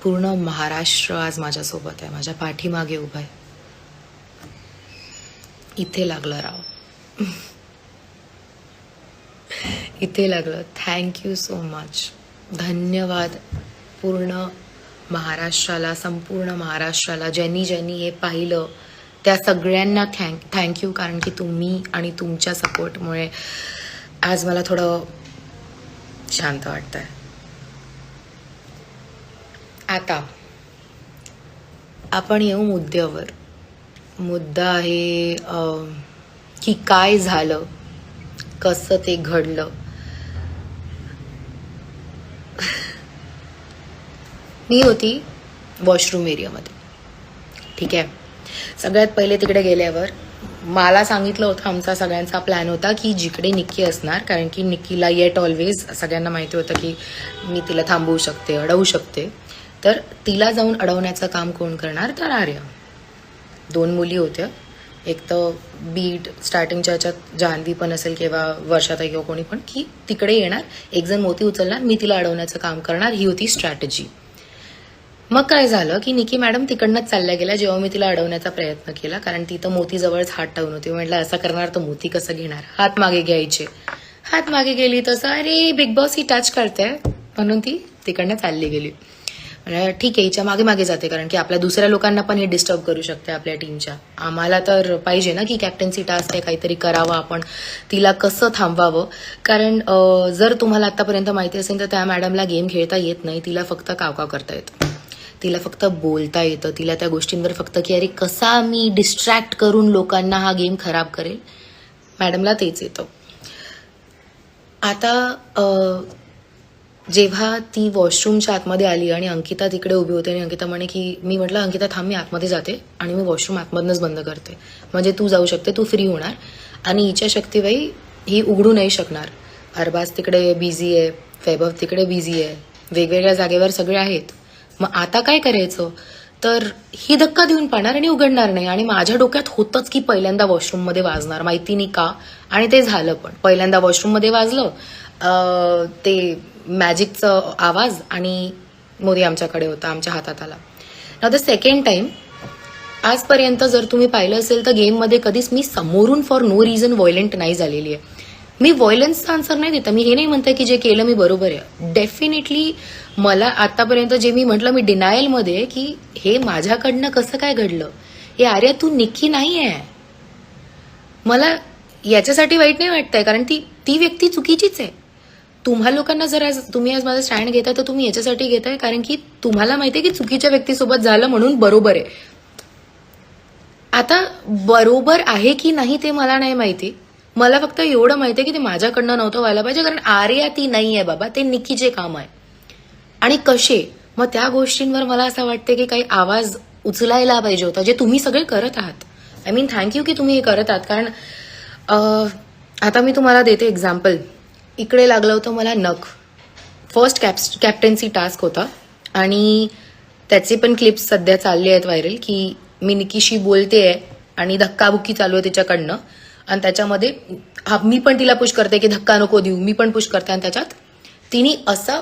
पूर्ण महाराष्ट्र आज माझ्यासोबत आहे, माझ्या पाठीमागे उभा आहे. इथे लागलं राव, इथे लागलं. Thank you so much. धन्यवाद पूर्ण महाराष्ट्राला, संपूर्ण महाराष्ट्राला, ज्यांनी ज्यांनी हे पाहिलं त्या सगळ्यांना थँक्यू. कारण की तुम्ही आणि तुमच्या सपोर्टमुळे आज मला थोडं शांत वाटतंय. आता आपण येऊ मुद्द्यावर. मुद्दा आहे की काय झालं, कसं ते घडलं. मी होती वॉशरूम एरियामध्ये, ठीक आहे. सगळ्यात पहिले तिकडे गेल्यावर मला सांगितलं होतं, आमचा सगळ्यांचा प्लॅन होता की जिकडे निक्की असणार, कारण की निक्कीला येट ऑलवेज सगळ्यांना माहिती होतं की मी तिला थांबवू शकते, अडवू शकते. तर तिला जाऊन अडवण्याचं काम कोण करणार, तर आर्या. 2 मुली होत्या, एक तर बीट स्टार्टिंगच्या ह्याच्यात जान्हवी पण असेल किंवा वर्षाताई किंवा कोणी पण, की तिकडे येणार, एक जण मोती उचलणार, मी तिला अडवण्याचं काम करणार. ही होती स्ट्रॅटेजी. मग काय झालं की निकी मॅडम तिकडनंच चालल्या गेल्या जेव्हा मी तिला अडवण्याचा प्रयत्न केला, कारण ती तर मोतीजवळच हात ठेवून होती. म्हटलं असं करणार तर मोती कसं घेणार, हात मागे घ्यायचे. हात मागे गेली तसं अरे बिग बॉस ही टच करते, म्हणून ती तिकडनं चालली गेली. ठीक आहे, हिच्या मागे मागे जाते, कारण की आपल्या दुसऱ्या लोकांना पण हे डिस्टर्ब करू शकते आपल्या टीमच्या. आम्हाला तर पाहिजे ना की कॅप्टन्सी टास्क आहे, काहीतरी करावं आपण, तिला कसं थांबवावं. कारण जर तुम्हाला आतापर्यंत माहिती असेल तर त्या मॅडमला गेम खेळता येत नाही, तिला फक्त कावकाव करता येतं, तिला फक्त बोलता येतं, तिला त्या गोष्टींवर फक्त की अरे कसा मी डिस्ट्रॅक्ट करून लोकांना हा गेम खराब करेल, मॅडमला तेच येतं. आता जेव्हा ती वॉशरूमच्या आतमध्ये आली आणि अंकिता तिकडे उभी होती आणि अंकिता म्हणे की, मी म्हटलं अंकिता थांब, मी आतमध्ये जाते आणि मी वॉशरूम आतमधनंच बंद करते, म्हणजे तू जाऊ शकते, तू फ्री होणार. आणि हिच्या शक्तीबाई ही उघडू नाही शकणार. अरबाज तिकडे बिझी आहे, वैभव तिकडे बिझी आहे, वेगवेगळ्या जागेवर सगळे आहेत. मग आता काय करायचं, तर ही धक्का देऊन पाहणार आणि उघडणार नाही. आणि माझ्या डोक्यात होतंच की पहिल्यांदा वॉशरूममध्ये वाजणार, माहिती नाही का, आणि ते झालं पण. पहिल्यांदा वॉशरूममध्ये वाजलं ते मॅजिकचं आवाज आणि मोदी आमच्याकडे होता, आमच्या हातात आला. नाउ द सेकंड टाइम, आजपर्यंत जर तुम्ही पाहिलं असेल तर गेममध्ये कधीच मी समोरून फॉर नो रिझन व्हायलेंट नाही झालेली आहे. मी व्हायलन्सचा आन्सर नाही देता, मी हे नाही म्हणते की जे केलं मी बरोबर आहे. डेफिनेटली मला आतापर्यंत जे मी म्हटलं, मी डिनायलमध्ये की हे माझ्याकडनं कसं काय घडलं, हे आर्या तू निक्की नाही आहे. मला याच्यासाठी वाईट नाही वाटतंय, कारण ती व्यक्ती चुकीचीच आहे. तुम्हा लोकांना जर आज तुम्ही आज माझा स्टँड घेताय तर तुम्ही याच्यासाठी घेताय कारण की तुम्हाला माहितीये की चुकीच्या व्यक्तीसोबत झालं म्हणून बरोबर आहे. आता बरोबर आहे की नाही ते मला नाही माहिती, मला फक्त एवढं माहितीये की ते माझ्याकडनं नव्हतं व्हायला पाहिजे, कारण आर्या ती नाही आहे बाबा, ते निक्कीचे काम आहे. आणि कसे, मग त्या गोष्टींवर मला असं वाटतं की काही आवाज उचलायला पाहिजे होता, जे तुम्ही सगळे करत आहात. आय मीन थँक्यू की तुम्ही हे करत आहात. कारण आता मी तुम्हाला देते एक्झाम्पल. इकडे लागलं होतं मला नख, फर्स्ट कॅप्टन्सी टास्क होता आणि त्याचे पण क्लिप्स सध्या चालले आहेत व्हायरल, की मी निकीशी बोलते आहे आणि धक्काबुक्की चालू आहे तिच्याकडनं, आणि त्याच्यामध्ये मी पण तिला पुश करते की धक्का नको देऊ, मी पण पुश करते, आणि त्याच्यात तिने असं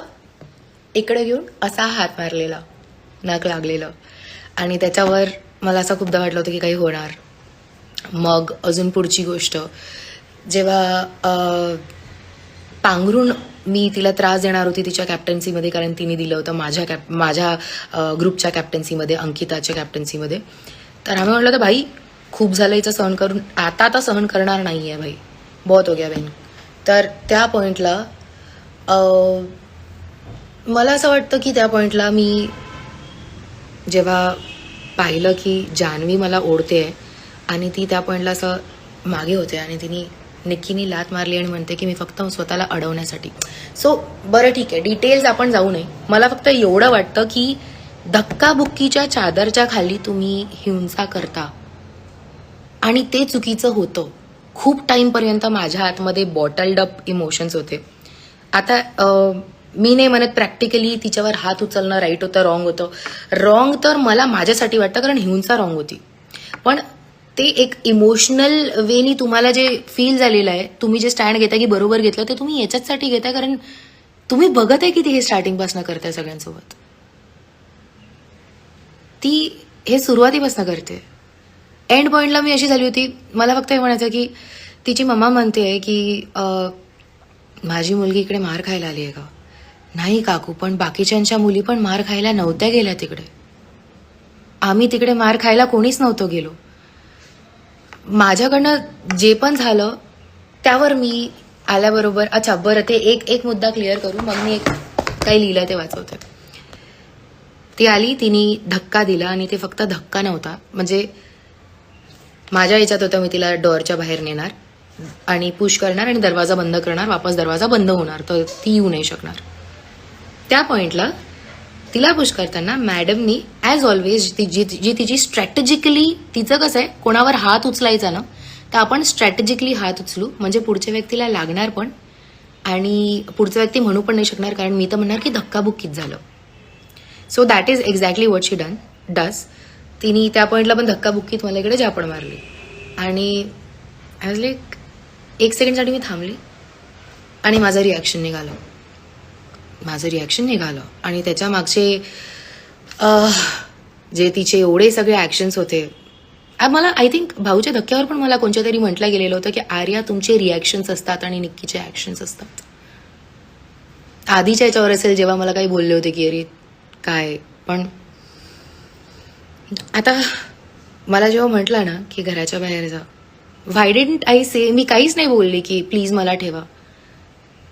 इकडे घेऊन असा हात मारलेला, नख लागलेलं, आणि त्याच्यावर मला असं खूपदा वाटलं होतं की काही होणार. मग अजून पुढची गोष्ट, जेव्हा पांघरून मी तिला त्रास देणार होती तिच्या कॅप्टन्सीमध्ये, कारण तिने दिलं होतं माझ्या ग्रुपच्या कॅप्टन्सीमध्ये, अंकिताच्या कॅप्टन्सीमध्ये. तर आम्ही म्हटलं तर भाई खूप झालं हिचं सहन करून, आता सहन करणार नाही आहे भाई, बहुत हो गया बहीण. तर त्या पॉईंटला मला असं वाटतं की त्या पॉईंटला मी जेव्हा पाहिलं की जान्हवी मला ओढते आहे आणि ती त्या पॉईंटला असं मागे होते आणि निक्कीनी लात मारली आणि म्हणते की मी फक्त स्वतःला अडवण्यासाठी. सो बरं ठीक आहे, डिटेल्स आपण जाऊ नये. मला फक्त एवढं वाटतं की धक्काबुक्कीच्या चादरच्या खाली तुम्ही हिंसा करता आणि ते चुकीचं होतं. खूप टाईमपर्यंत माझ्या आतमध्ये बॉटल्ड अप इमोशन्स होते. आता मी नाही म्हणत प्रॅक्टिकली तिच्यावर हात उचलणं राईट होतं, रॉंग होतं. रॉंग तर मला माझ्यासाठी वाटतं, कारण हिंसा रॉंग होती. पण ते एक इमोशनल वेनी तुम्हाला जे फील झालेलं आहे, तुम्ही जे स्टँड घेताय की बरोबर घेतलं, ते तुम्ही याच्याचसाठी घेताय कारण तुम्ही बघत आहे की ते हे स्टार्टिंगपासून करताय सगळ्यांसोबत. ती हे सुरुवातीपासून करते. एंड पॉईंटला मी अशी झाली होती, मला फक्त हे म्हणायचं की तिची मम्मा म्हणते की माझी मुलगी इकडे मार खायला आली आहे का? नाही काकू, पण बाकीच्यांच्या मुली पण मार खायला नव्हत्या गेल्या तिकडे. आम्ही तिकडे मार खायला कोणीच नव्हतो गेलो. माझ्याकडनं जे पण झालं त्यावर मी आल्याबरोबर अच्छा बरं ते एक मुद्दा क्लिअर करू, मग मी एक काही लिहिलं ते वाचवते. ती आली, तिने धक्का दिला आणि ते फक्त धक्का नव्हता, म्हणजे माझ्या याच्यात होतं मी तिला डोअरच्या बाहेर नेणार आणि पुश करणार आणि दरवाजा बंद करणार, वापस दरवाजा बंद होणार, तर ती येऊ नाही शकणार. त्या पॉइंटला तिला पुश करताना मॅडमनी ॲज ऑलवेज जी तिची स्ट्रॅटेजिकली, तिचं कसं आहे कोणावर हात उचलायचा ना, तर आपण स्ट्रॅटेजिकली हात उचलू म्हणजे पुढच्या व्यक्तीला लागणार पण आणि पुढचा व्यक्ती म्हणू पण नाही शकणार, कारण मी तर म्हणणार की धक्काबुक्कीच झालं. So that is exactly what she does. तिने त्या पॉईंटला पण धक्काबुक्कीत मला इकडे झापड मारली आणि आय वॉज लाईक, एक सेकंडसाठी मी थांबली आणि माझं रिॲक्शन निघालं आणि त्याच्या मागचे जे तिचे एवढे सगळे ॲक्शन्स होते. मला आय थिंक भाऊच्या धक्क्यावर पण मला कोणत्या तरी म्हटलं गेलेलं होतं की आर्या तुमचे रिॲक्शन्स असतात आणि निक्कीचे ॲक्शन्स असतात. आधीच्या याच्यावर असेल जेव्हा मला काही बोलले होते की अरे काय, पण आता मला जेव्हा म्हटलं ना की घराच्या बाहेर जा, व्हाय डिडंट आय से, मी काहीच नाही बोलले की प्लीज मला ठेवा,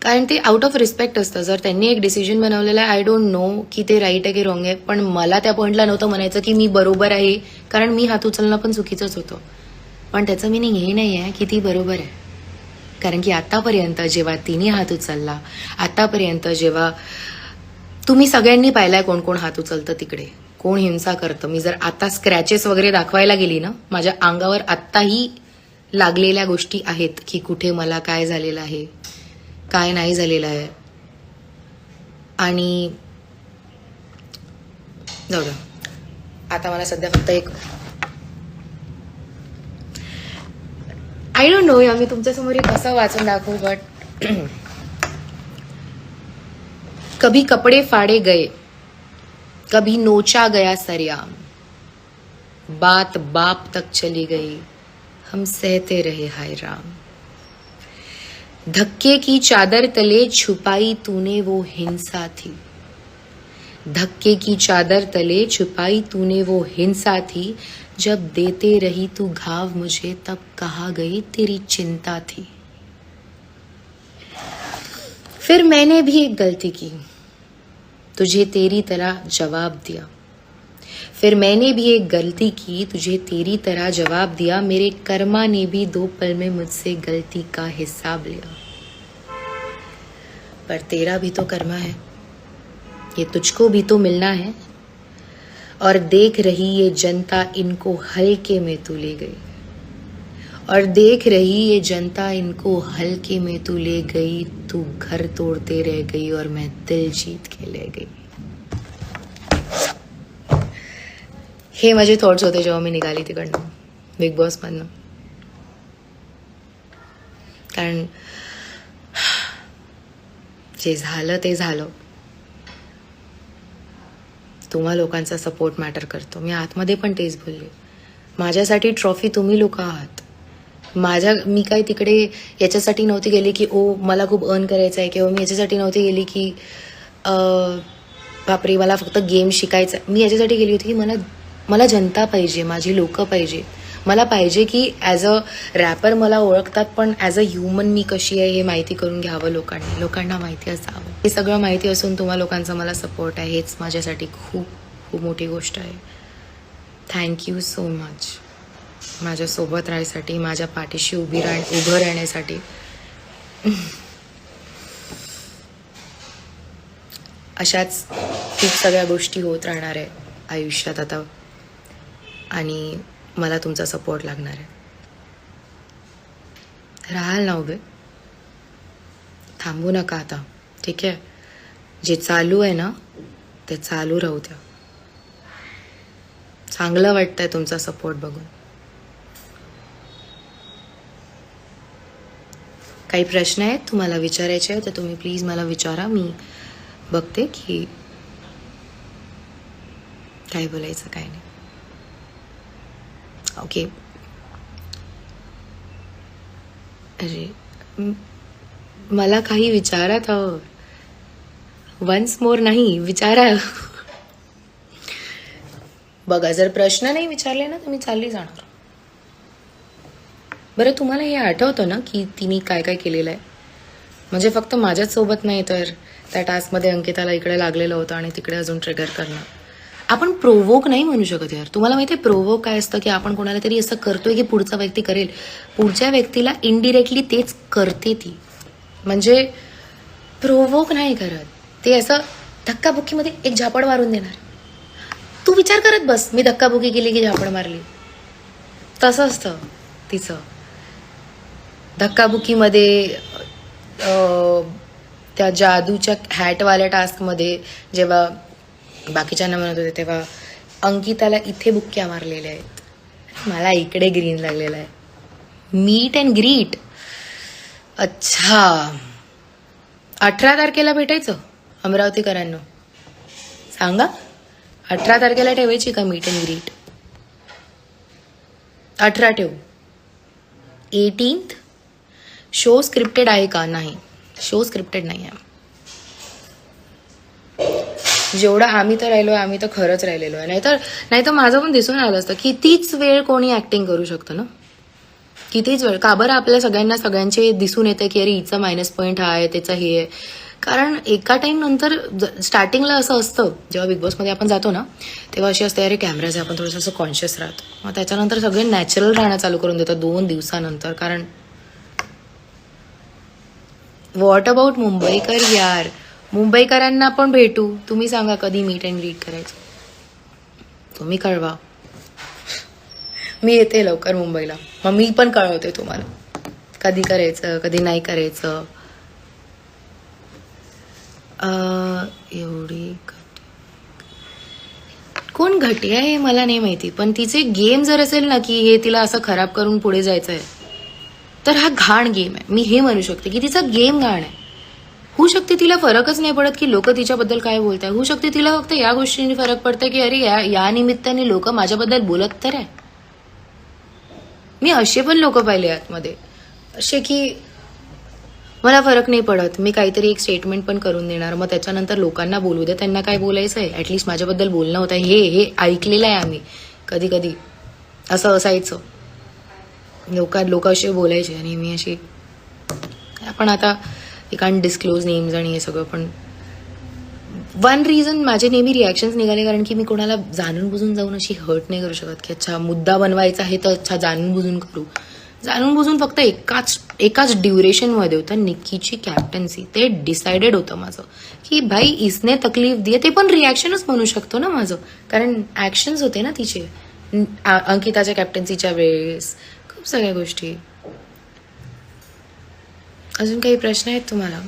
कारण ते आउट ऑफ रिस्पेक्ट असतं. जर त्यांनी एक डिसिजन बनवलेलं आहे, आय डोंट नो की ते राईट आहे की रॉंग आहे, पण मला त्या पॉईंटला नव्हतं म्हणायचं की मी बरोबर आहे, कारण मी हात उचलणं पण चुकीचंच होतं. पण त्याचं मिनिंग हे नाही आहे की ती बरोबर आहे, कारण की आतापर्यंत जेव्हा तिने हात उचलला, आतापर्यंत जेव्हा तुम्ही सगळ्यांनी पाहिलाय कोण कोण हात उचलतं तिकडे, कोण हिंसा करतं. मी जर आता स्क्रॅचेस वगैरे दाखवायला गेली ना, माझ्या अंगावर आत्ताही लागलेल्या गोष्टी आहेत की कुठे मला काय झालेलं आहे, काय नाही झालेलं आहे. आणि जाऊ द्या, आता मला सध्या फक्त एक आय डोंट नो या मी तुमच्यासमोर कसं वाचून दाखवू, बट कभी कपडे फाड़े गए, कभी नोचा गया सरियाम, बात बाप तक चली गई, हम सहते रहे हाय राम. धक्के की चादर तले छुपाई तूने वो हिंसा थी, धक्के की चादर तले छुपाई तूने वो हिंसा थी, जब देते रही तू घाव मुझे तब कहाँ गई तेरी चिंता थी. फिर मैंने भी एक गलती की, तुझे तेरी तरह जवाब दिया, फिर मैंने भी एक गलती की, तुझे तेरी तरह जवाब दिया, मेरे कर्मा ने भी 2 पल में मुझसे गलती का हिसाब लिया. पर तेरा भी तो कर्मा है, ये तुझको भी तो मिलना है, और देख रही ये जनता इनको हल्के में तू ले गई, और देख रही ये जनता इनको हल्के में तू ले गई, तू घर तोड़ते रह गई और मैं दिल जीत के ले गई. हे माझे थॉट्स होते जेव्हा मी निघाली तिकडनं बिग बॉस मधनं. कारण जे झालं ते झालं. तुम्हा लोकांचा सपोर्ट मॅटर करतो. मी आतमध्ये पण तेच बोलले, माझ्यासाठी ट्रॉफी तुम्ही लोक आहात. मी काही तिकडे याच्यासाठी नव्हती गेली की मला खूप अर्न करायचं आहे, किंवा मी याच्यासाठी नव्हती गेली की बापरे मला फक्त गेम शिकायचा. मी याच्यासाठी गेली होती की मला जनता पाहिजे, माझी लोकं पाहिजे. मला पाहिजे की ॲज अ रॅपर मला ओळखतात, पण ॲज अ ह्युमन मी कशी आहे हे माहिती करून घ्यावं लोकांना माहिती असावं. हे सगळं माहिती असून तुम्हा लोकांचा मला सपोर्ट आहे, हेच माझ्यासाठी खूप खूप मोठी गोष्ट आहे. थँक्यू सो मच माझ्यासोबत राहण्यासाठी, माझ्या पाठीशी उभं राहण्यासाठी. अशाच खूप सगळ्या गोष्टी होत राहणार आहे आयुष्यात आता, आणि मला तुमचा सपोर्ट लागणार आहे. राहाल ना उभे, थांबू नका आता, ठीक आहे. जे चालू आहे ना ते चालू राहू द्या. चांगलं वाटतंय तुमचा सपोर्ट बघून. काही प्रश्न आहेत तुम्हाला विचारायचे आहेत तर तुम्ही प्लीज मला विचारा. मी बघते की काय बोलायचं काय नाही. ओके. अरे मला काही विचारत हवं. वन्स मोर नाही, विचारा. बघा, जर प्रश्न नाही विचारले ना तर मी चालली जाणार. बरं, तुम्हाला हे आठवतं ना की तिने काय काय केलेलं आहे? म्हणजे फक्त माझ्याच सोबत नाही, तर त्या टास्कमध्ये अंकिताला इकडे लागलेलं होतं आणि तिकडे अजून ट्रिगर करणं. आपण प्रोवोक नाही म्हणू शकत यार. तुम्हाला माहिती आहे प्रोवोक काय असतं? की आपण कोणाला तरी असं करतोय की पुढचा व्यक्ती करेल, पुढच्या व्यक्तीला इनडिरेक्टली तेच करते ती. म्हणजे प्रोवोक नाही करत ते, असं धक्काबुक्कीमध्ये एक झापड मारून देणार. तू विचार करत बस, मी धक्काबुक्की केली की झापड मारली. तसं असतं तिचं. धक्काबुक्कीमध्ये त्या जादूच्या हॅटवाल्या टास्कमध्ये जेव्हा बाकीच्यांना म्हणत होते तेव्हा अंकिताला इथे बुक्क्या मारलेल्या आहेत, मला इकडे ग्रीन लागलेला आहे. Meet and greet. अच्छा, 18 तारखेला भेटायचं अमरावतीकरांना सांगा. 18 तारखेला ठेवायची का मीट अँड ग्रीट? 18 ठेवू. 18th शो स्क्रिप्टेड आहे का? नाही, शो स्क्रिप्टेड नाही आहे. जेवढं आम्ही तर राहिलो, आम्ही तर खरंच राहिलेलो आहे. नाहीतर माझं पण दिसून आलं असतं. कितीच वेळ कोणी ऍक्टिंग करू शकतं ना, कितीच वेळ. का बरं आपल्या सगळ्यांचे दिसून येतं की अरे हिचा मायनस पॉईंट हा आहे, त्याचा हे आहे. कारण एका टाइम नंतर स्टार्टिंगला असं असतं, जेव्हा बिग बॉसमध्ये आपण जातो ना तेव्हा अशी असते अरे कॅमेराचे आपण थोडंसं असं कॉन्शियस राहतो. मग त्याच्यानंतर सगळे नॅचरल राहणं चालू करून देतात 2 दिवसानंतर. कारण व्हॉट अबाउट मुंबईकर यार, मुंबईकरांना पण भेटू. तुम्ही सांगा कधी मीट अँड ग्रीट करायचं, तुम्ही कळवा. मी येते लवकर मुंबईला, मग मी पण कळवते तुम्हाला कधी करायचं कधी नाही करायचं. एवढी कोण घटिया आहे मला नाही माहिती, पण तिचे गेम जर असेल ना की हे तिला असं खराब करून पुढे जायचं आहे, तर हा घाण गेम आहे. मी हे म्हणू शकते की तिचा गेम घाण आहे. होऊ शकते तिला फरकच नाही पडत की लोक तिच्याबद्दल काय बोलताय. होऊ शकते तिला फक्त या गोष्टींनी फरक पडतंय की अरे या निमित्ताने लोक माझ्याबद्दल बोलत तर आहे. मी असे पण लोक पाहिले आतमध्ये, असे की मला फरक नाही पडत, मी काहीतरी एक स्टेटमेंट पण करून देणार, मग त्याच्यानंतर लोकांना बोलू दे, त्यांना काय बोलायचं आहे, ऍटलिस्ट माझ्याबद्दल बोलणं होतं. हे ऐकलेलं आहे आम्ही. कधी कधी असं असायचं, लोक असे बोलायचे आणि मी अशी. आपण आता कांट डिस्क्लोज नेम्स आणि हे सगळं, पण वन रिझन माझे नेहमी रिॲक्शन्स निघाले कारण की मी कोणाला जाणून बुजून जाऊन अशी हर्ट नाही करू शकत की अच्छा मुद्दा बनवायचा आहे तर अच्छा जाणून बुजून करू. जाणून बुजून फक्त एकाच ड्युरेशनमध्ये होतं, निक्कीची कॅप्टन्सी. ते डिसाइडेड होतं माझं की भाई इसने तकलीफ दिए. ते पण रिॲक्शनच म्हणू शकतो ना माझं, कारण ऍक्शन्स होते ना तिचे अंकिताच्या कॅप्टन्सीच्या वेळेस, खूप सगळ्या गोष्टी. अजून काही प्रश्न आहेत तुम्हाला?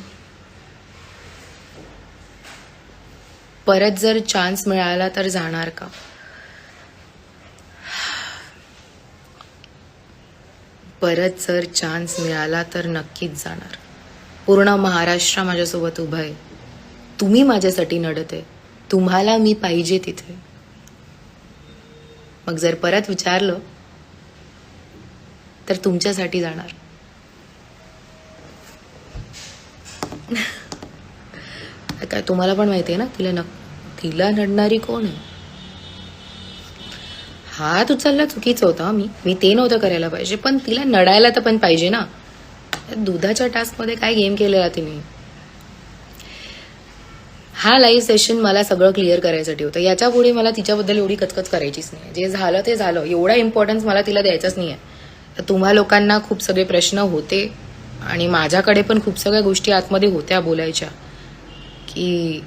परत जर चान्स मिळाला तर जाणार का? परत जर चान्स मिळाला तर नक्कीच जाणार. पूर्ण महाराष्ट्र माझ्यासोबत उभं आहे, तुम्ही माझ्यासाठी लढत आहे, तुम्हाला मी पाहिजे तिथे. मग जर परत विचारलं तर तुमच्यासाठी जाणार. काय तुम्हाला पण माहिती आहे ना तिला नडणारी कोण आहे? हात उचलला चुकीचं होतं. मी ते नव्हतं करायला पाहिजे, पण तिला नडायला तर पण पाहिजे ना. दुधाच्या टास्कमध्ये काय गेम केलेला तिने? हा लाईव्ह सेशन मला सगळं क्लिअर करायसाठी होतं. याच्या पुढे मला तिच्याबद्दल एवढी कचकच करायचीच नाही. जे झालं ते झालं, एवढा इम्पॉर्टन्स मला तिला द्यायचाच नाही आहे. तुम्हा लोकांना खूप सगळे प्रश्न होते आणि माझ्याकडे पण खूप सगळ्या गोष्टी आतमध्ये होत्या बोलायच्या की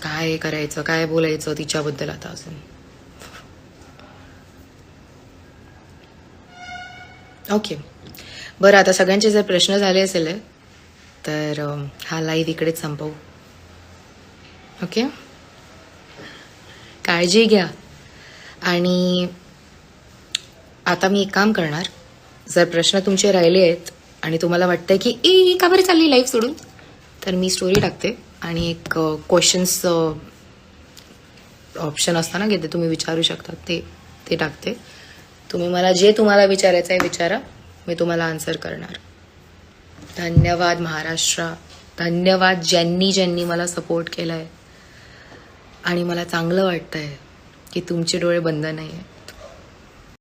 काय करायचं काय बोलायचं तिच्याबद्दल आता अजून. ओके, बरं, आता सगळ्यांचे जर प्रश्न झाले असेल तर हा लाईव्ह इकडेच संपवू. ओके, काळजी घ्या. आणि आता मी एक काम करणार, जर प्रश्न तुमचे राहिले आहेत आणि तुम्हाला वाटतंय की का बरं चालली लाईव्ह सोडून, तर मी स्टोरी टाकते आणि एक क्वेश्चन्स ऑप्शन असतं ना की ते तुम्ही विचारू शकता, ते टाकते. तुम्ही मला जे तुम्हाला विचारायचं आहे विचारा, मी तुम्हाला आन्सर करणार. धन्यवाद महाराष्ट्र, धन्यवाद ज्यांनी ज्यांनी मला सपोर्ट केला आहे. आणि मला चांगलं वाटतंय की तुमचे डोळे बंद नाही आहे.